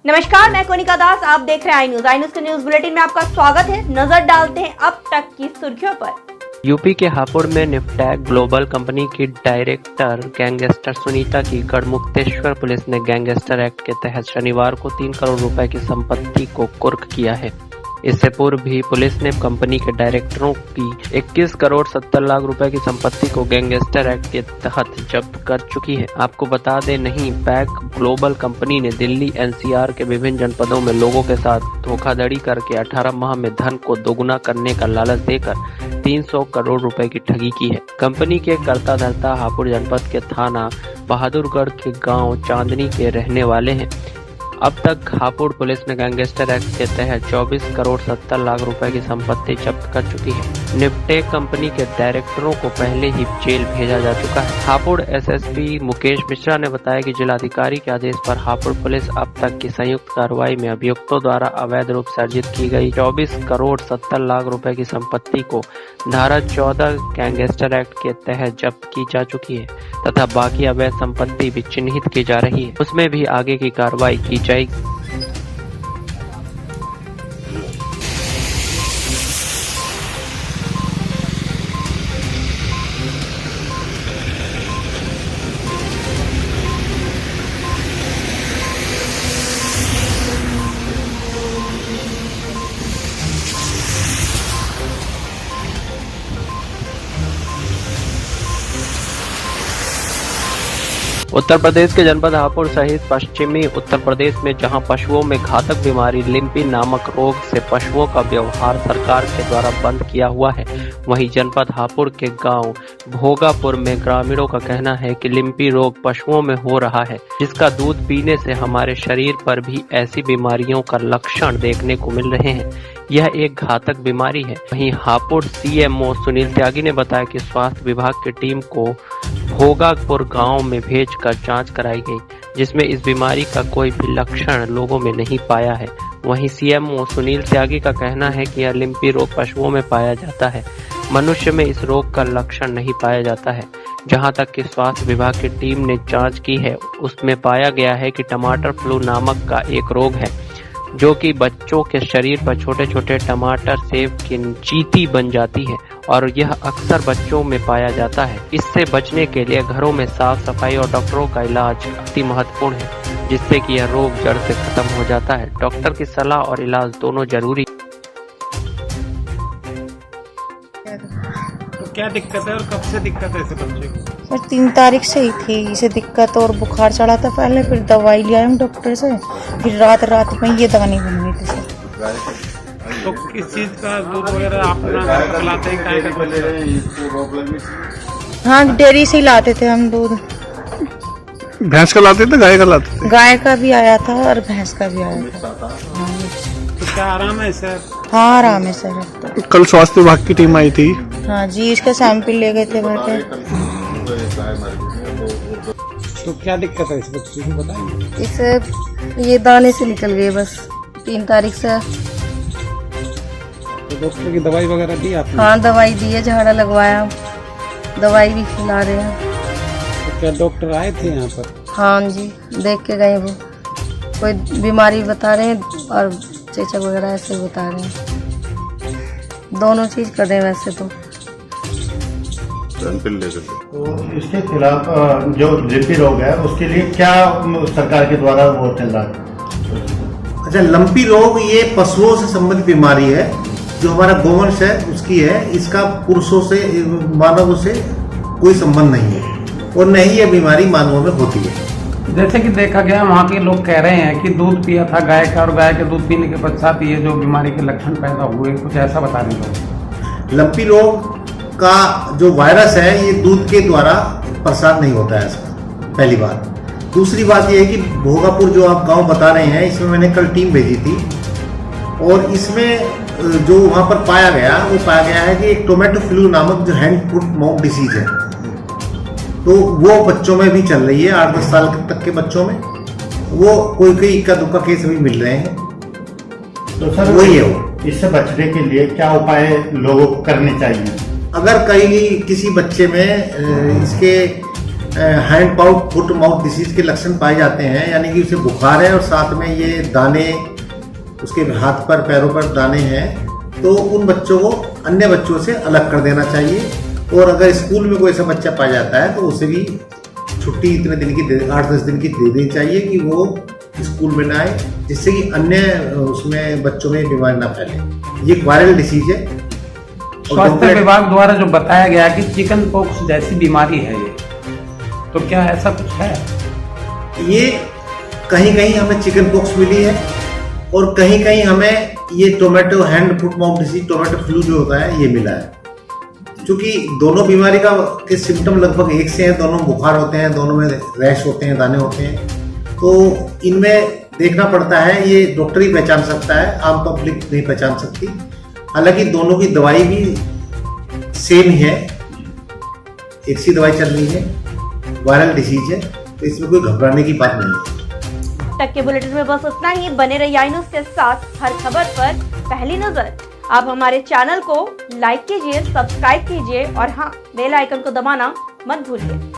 नमस्कार, मैं कोनिका दास। आप देख रहे हैं आई न्यूज के न्यूज बुलेटिन में आपका स्वागत है। नजर डालते हैं अब तक की सुर्खियों पर। यूपी के हापुड़ में निफ्टैक ग्लोबल कंपनी की डायरेक्टर गैंगस्टर सुनीता की गढ़मुक्तेश्वर पुलिस ने गैंगस्टर एक्ट के तहत शनिवार को 3 करोड़ रुपए की संपत्ति को कुर्क किया है। इससे पूर्व भी पुलिस ने कंपनी के डायरेक्टरों की 21 करोड़ 70 लाख रुपए की संपत्ति को गैंगस्टर एक्ट के तहत जब्त कर चुकी है। आपको बता दें, पैक ग्लोबल कंपनी ने दिल्ली एनसीआर के विभिन्न जनपदों में लोगों के साथ धोखाधड़ी करके 18 माह में धन को दोगुना करने का लालच देकर 300 करोड़ रुपए की ठगी की है। कंपनी के कर्ता धर्ता हापुड़ जनपद के थाना बहादुरगढ़ के गांव चांदनी के रहने वाले हैं। अब तक हापुड़ पुलिस ने गैंगस्टर एक्ट के तहत 24 करोड़ 70 लाख रुपए की संपत्ति जब्त कर चुकी है। निफ्टेक कंपनी के डायरेक्टरों को पहले ही जेल भेजा जा चुका है। हापुड़ एसएसपी मुकेश मिश्रा ने बताया कि जिलाधिकारी के आदेश पर हापुड़ पुलिस अब तक की संयुक्त कार्रवाई में अभियुक्तों द्वारा अवैध रूप से अर्जित की गई 24 करोड़ 70 लाख रुपए की संपत्ति को धारा 14 गैंगस्टर एक्ट के तहत जब्त की जा चुकी है तथा बाकी अवैध संपत्ति भी चिन्हित की जा रही है। उसमें भी आगे की कार्रवाई की जाएगी। उत्तर प्रदेश के जनपद हापुड़ सहित पश्चिमी उत्तर प्रदेश में जहां पशुओं में घातक बीमारी लिम्पी नामक रोग से पशुओं का व्यवहार सरकार के द्वारा बंद किया हुआ है, वहीं जनपद हापुड़ के गांव भोगापुर में ग्रामीणों का कहना है कि लिम्पी रोग पशुओं में हो रहा है, जिसका दूध पीने से हमारे शरीर पर भी ऐसी बीमारियों का लक्षण देखने को मिल रहे हैं। यह एक घातक बीमारी है। वहीं हापुड़ सीएमओ सुनील त्यागी ने बताया कि स्वास्थ्य विभाग की टीम को भोगापुर गांव में भेजकर जांच कराई गई, जिसमें इस बीमारी का कोई भी लक्षण लोगों में नहीं पाया है। वहीं सीएमओ सुनील त्यागी का कहना है कि यह लिम्पी रोग पशुओं में पाया जाता है, मनुष्य में इस रोग का लक्षण नहीं पाया जाता है। जहां तक कि स्वास्थ्य विभाग की टीम ने जांच की है, उसमें पाया गया है कि टमाटर फ्लू नामक का एक रोग है, जो कि बच्चों के शरीर पर छोटे छोटे टमाटर सेब की चींटी बन जाती है और यह अक्सर बच्चों में पाया जाता है। इससे बचने के लिए घरों में साफ सफाई और डॉक्टरों का इलाज अति महत्वपूर्ण है, जिससे कि यह रोग जड़ से खत्म हो जाता है। डॉक्टर की सलाह और इलाज दोनों जरूरी। तो क्या दिक्कत है और कब से दिक्कत है इसे बच्चे को? सर 3 तारीख से ही थी इसे दिक्कत और बुखार चढ़ा था पहले, फिर दवाई लिया हम डॉक्टर से, फिर रात में ये दाने बन गई थी सर। तो किस चीज का दूध वगैरह आप अपना पिलाते हैं? गाय का? हाँ, डेयरी से ही लाते थे हम दूध। भैंस का लाते थे, गाय का लाते थे? गाय का भी आया था और भैंस का भी आया था। तो क्या आराम है सर? हाँ, आराम है सर। कल स्वास्थ्य विभाग की टीम आई थी। हाँ जी, इसका सैंपल ले गए थे भर। तो क्या दिक्कत है इस बच्चे को बताइए। इसे ये दाने से निकल गए बस 3 तारीख से। तो डॉक्टर की दवाई वगैरह दी आपने? हाँ, दवाई दी है, झाड़ा लगवाया, दवाई भी खिला रहे हैं। तो क्या डॉक्टर आए थे यहाँ पर? हाँ जी, देख के गए। वो कोई बीमारी बता रहे हैं और चेचक वगैरह ऐसे बता रहे हैं। दोनों चीज कर रहे हैं वैसे तो। तो इसके खिलाफ जो लिम्पी रोग है उसके लिए क्या सरकार के द्वारा वो चल रहा है? अच्छा, लंपी रोग ये पशुओं से संबंधित बीमारी है, जो हमारा गोवंश है उसकी है। इसका पुरुषों से मानवों से कोई संबंध नहीं है और नहीं ये बीमारी मानवों में होती है। जैसे कि देखा गया वहाँ के लोग कह रहे हैं कि दूध पिया था गाय का और गाय के दूध पीने के पश्चात ये जो बीमारी के लक्षण पैदा हुए, कुछ ऐसा बता रहे हैं। लंपी रोग का जो वायरस है ये दूध के द्वारा प्रसार नहीं होता है इसका, पहली बात। दूसरी बात ये है कि भोगापुर जो आप गांव बता रहे हैं, इसमें मैंने कल टीम भेजी थी और इसमें जो वहां पर पाया गया वो पाया गया है कि एक टोमेटो फ्लू नामक जो हैंड फुट माउथ डिसीज है, तो वो बच्चों में भी चल रही है। 8-10 साल तक के बच्चों में वो कोई इक्का दुक्का केस भी मिल रहे हैं। तो सर वही है वो। इससे बचने के लिए क्या उपाय लोगों को करने चाहिए? अगर कहीं किसी बच्चे में इसके हैंड पाउथ फुट माउथ डिसीज के लक्षण पाए जाते हैं, यानी कि उसे बुखार है और साथ में ये दाने उसके हाथ पर पैरों पर दाने हैं, तो उन बच्चों को अन्य बच्चों से अलग कर देना चाहिए। और अगर स्कूल में कोई ऐसा बच्चा पाया जाता है तो उसे भी छुट्टी इतने दिन की 8-10 दिन की दे देनी चाहिए कि वो स्कूल में ना आए, जिससे कि अन्य उसमें बच्चों में बीमारी ना फैले। ये एक वायरल डिसीज है। स्वास्थ्य विभाग द्वारा जो बताया गया कि चिकन पॉक्स जैसी बीमारी है ये, तो क्या ऐसा कुछ है? ये कहीं कहीं हमें चिकन पॉक्स मिली है और कहीं कहीं हमें ये tomato hand foot mouth disease, tomato flu जो होता है, ये मिला है। क्योंकि दोनों बीमारी के सिम्टम लगभग एक से हैं, दोनों बुखार होते हैं, दोनों में रैश होते हैं, दाने होते हैं, तो इनमें देखना पड़ता है। ये डॉक्टर ही पहचान सकता है, आम पब्लिक नहीं पहचान सकती। हालांकि दोनों की दवाई भी सेम ही है, एक सी दवाई चल रही है, वायरल डिसीज है, तो इसमें कोई घबराने की बात नहीं है। तक के बुलेटिन में बस इतना ही। बने रहिए आई न्यूज़ के साथ, हर खबर पर पहली नजर। आप हमारे चैनल को लाइक कीजिए, सब्सक्राइब कीजिए और हाँ, बेल आइकन को दबाना मत भूलिए।